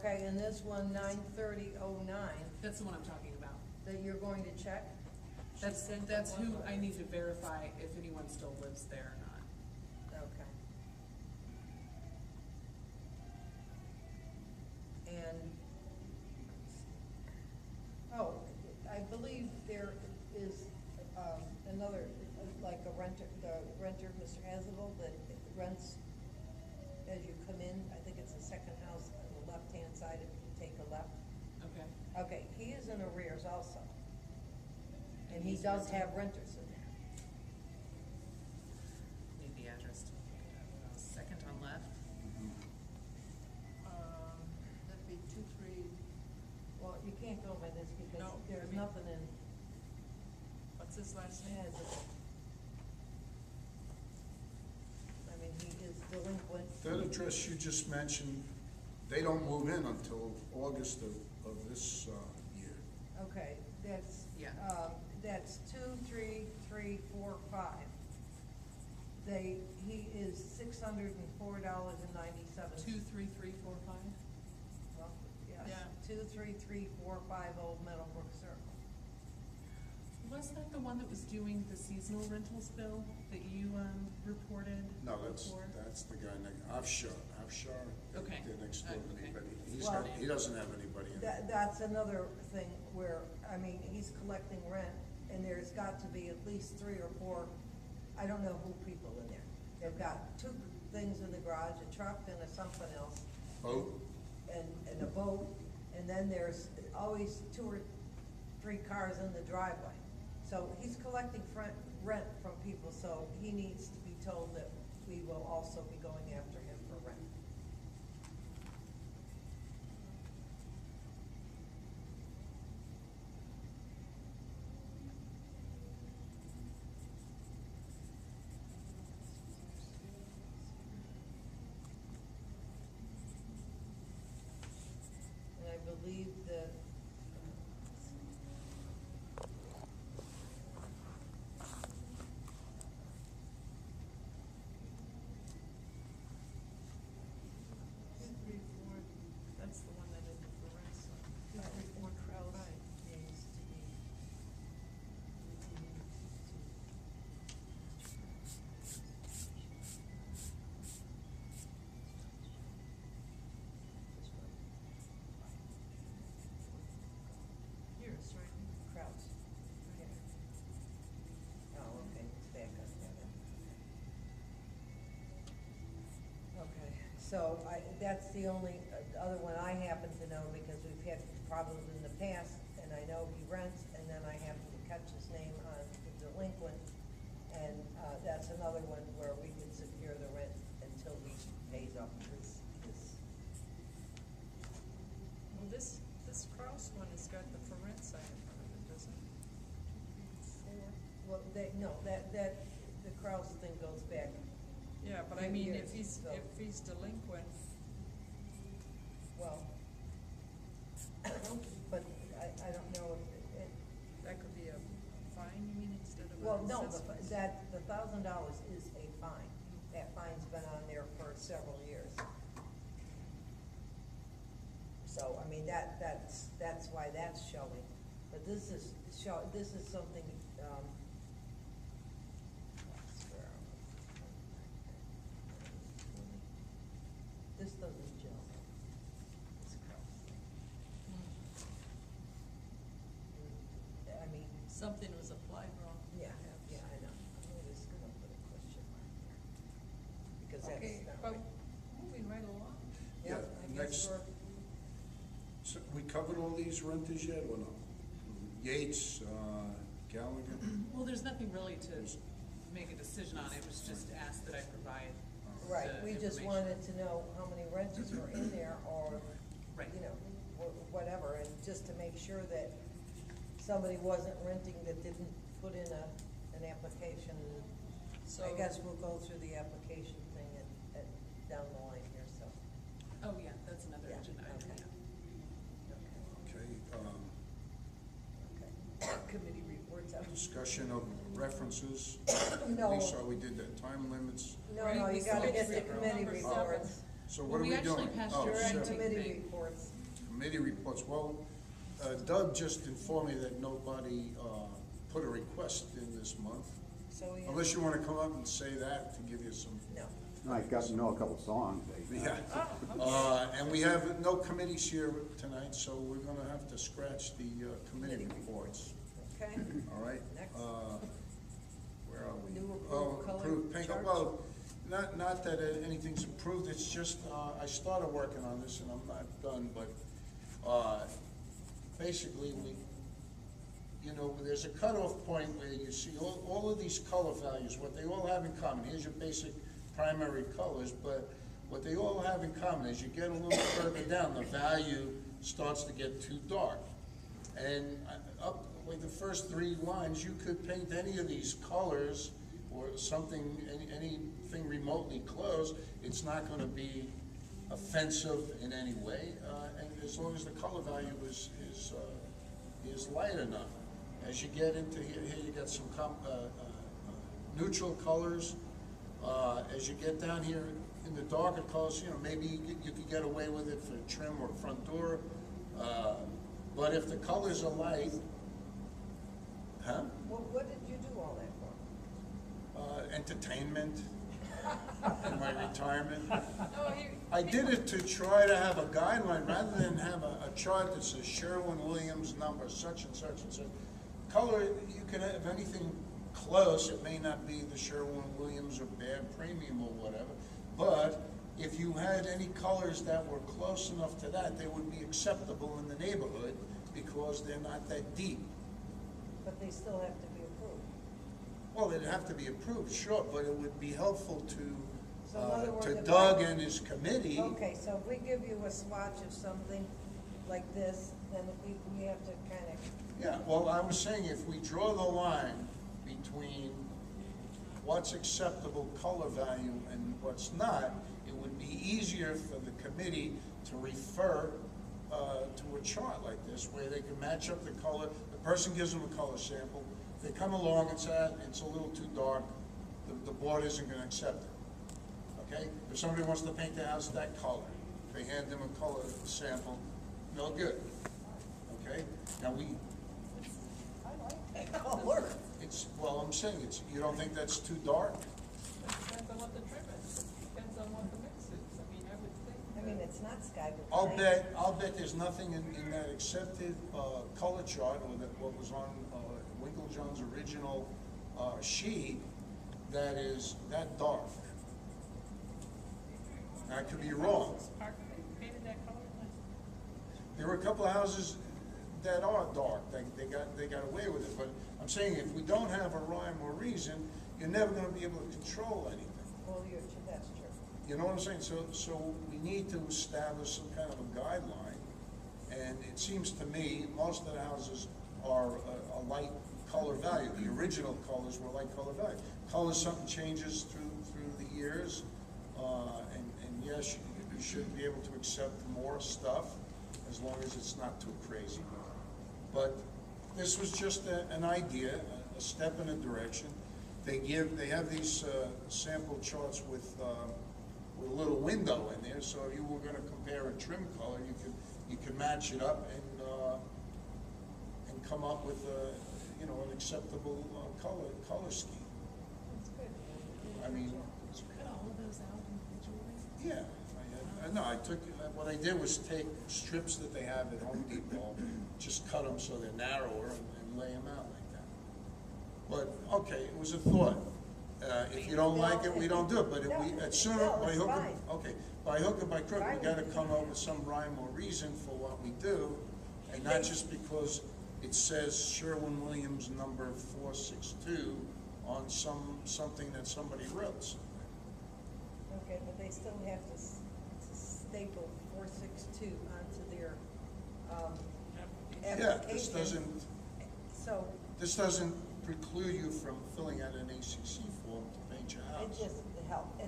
Okay, and this one, 9/30/09, That's the one I'm talking about. that you're going to check? That's who I need to verify if anyone still lives there or not. Okay. And, oh, I believe there is another, like a renter, the renter, Mr. Hazelville, that rents as you come in. I think it's the second house on the left-hand side if you take a left. Okay. Okay, he is in arrears also. And he he's does renting. have renters in there. Need the address to look it up. Second on left. That'd be 2-3, Well, you can't go by this because No, there's I mean- nothing in, what's his last name? has it. I mean, he is delinquent. That address you just mentioned, they don't move in until August of this year. Okay, that's, Yeah. that's 23345. He is $604.97. 23345. Well, yes, Yeah. 23345 Old Meadowbrook Circle. Was that the one that was doing the seasonal rentals bill that you reported? No, before? that's the guy next, Afshar, Okay. they're next door to me, Okay. but Well- he doesn't have anybody in there. That's another thing where, I mean, he's collecting rent, and there's got to be at least 3 or 4, I don't know who people in there. They've got 2 things in the garage, a truck and a something else, Boat, and a boat, and then there's always 2 or 3 cars in the driveway. So he's collecting rent from people, so he needs to be told that we will also be going after him for rent. And I believe that, That's the one that did the Florence. 234 Krause. needs to be. Here, it's right here. Krause. Yeah. Oh, okay, it's back up there. Okay, so that's the only other one I happen to know because we've had problems in the past, and I know he rents, and then I happen to catch his name on the delinquent, and that's another one where we can secure the rent until he pays up his. Well, this Krause one has got the Florence sign in front of it, doesn't it? 234. Well, the Krause thing goes back. Yeah, but I Few mean, years, so- if he's delinquent, Well, but I don't know if it, that could be a fine, you mean, instead of well, an no, assessment? the $1,000 is a fine. That fine's been on there for several years. So, I mean, that's why that's showing. But this is something, this doesn't show. It's I mean, Something was applied wrong. yeah, I know. I'm just gonna put a question mark there. Because that's Okay, not but right. moving right along. Yeah, Yeah, I guess next- we're, So we covered all these renters yet or no? Yates, Gallagher? Well, there's nothing really to make a decision on. It was just asked that I provide right, the we just information. wanted to know how many renters were in there or, Right. you know, whatever, and just to make sure that somebody wasn't renting that didn't put in an application. So I guess we'll go through the application thing and down the line here, so. Oh, yeah, that's another Yeah, agenda item. okay. yeah. Okay, Okay. Committee reports out. discussion of references. No. Lisa, we did that, time limits. No, Right, you we gotta still get the did committee number reports. So Well, what are we we actually doing? passed Oh, your You're on shit. renting committee thing. reports. Committee reports, well, Doug just informed me that nobody, put a request in this month. So we have. Unless you wanna come up and say that to give you some, No. I got to know a couple songs. yeah. And we have no committees here tonight, so we're gonna have to scratch the, committee reports, Okay, all right? Next. Where are we? New approved Oh, color approved paint, charts? well, not that anything's approved, it's just, I started working on this and I'm not done, but, basically, you know, there's a cutoff point where you see all of these color values, what they all have in common. Here's your basic primary colors, but what they all have in common is you get a little further down, the value starts to get too dark. And up with the first 3 lines, you could paint any of these colors or something, anything remotely close. It's not gonna be offensive in any way, and as long as the color value is light enough. As you get into here you got some neutral colors. As you get down here in the darker colors, you know, maybe you could get away with it for trim or front door. But if the colors are light, well, what did you do all that for? Entertainment in my retirement. No, I did it to try to have a guideline, rather than have a chart that says Sherwin-Williams number, such and such and such. Color, you can have anything close, it may not be the Sherwin-Williams or bad premium or whatever, but if you had any colors that were close enough to that, they would be acceptable in the neighborhood because they're not that deep. But they still have to be approved. Well, it'd have to be approved, sure, but it would be helpful So in other words, to if Doug I- and his committee. Okay, so if we give you a swatch of something like this, then we have to kind of, Yeah, well, I was saying if we draw the line between what's acceptable color value and what's not, it would be easier for the committee to refer to a chart like this, where they can match up the color. The person gives them a color sample. They come along and say, it's a little too dark, the board isn't gonna accept it. Okay? If somebody wants to paint the house that color, they hand them a color sample, no good. Okay? Now I like that color. well, I'm saying you don't think that's too dark? depends on what the trim is, depends on what the mix is. I mean, I would think. I mean, it's not sky blue. I'll bet there's nothing in that accepted, color chart, or that what was on, Winklejohn's original, sheet, that is that dark. I could be wrong. Are they painted that color? There were a couple of houses that are dark, they got away with it, but I'm saying if we don't have a rhyme or reason, you're never gonna be able to control anything. Well, that's true. You know what I'm saying? So we need to establish some kind of a guideline, and it seems to me, most of the houses are a light color value. The original colors were light color value. Color, something changes through the years, and yes, you should be able to accept more stuff, as long as it's not too crazy. But this was just an idea, a step in a direction. They have these sample charts with a little window in there, so if you were gonna compare a trim color, you could match it up and come up with an acceptable color scheme. That's good. I mean, Did you cut all of those out individually? yeah, what I did was take strips that they have at Home Depot, just cut them so they're narrower and lay them out like that. But, okay, it was a thought. If you don't like it, we don't do it, but if we, at sooner, No, by it's hook, fine. okay, by hook or by crook, Fine. we gotta come up with some rhyme or reason for what we do, and not just because it says Sherwin-Williams number 462 on something that somebody wrote. Okay, but they still have to staple 462 onto their, Yeah, application. So, this doesn't preclude you from filling out an ACC form to paint your house. it just helps.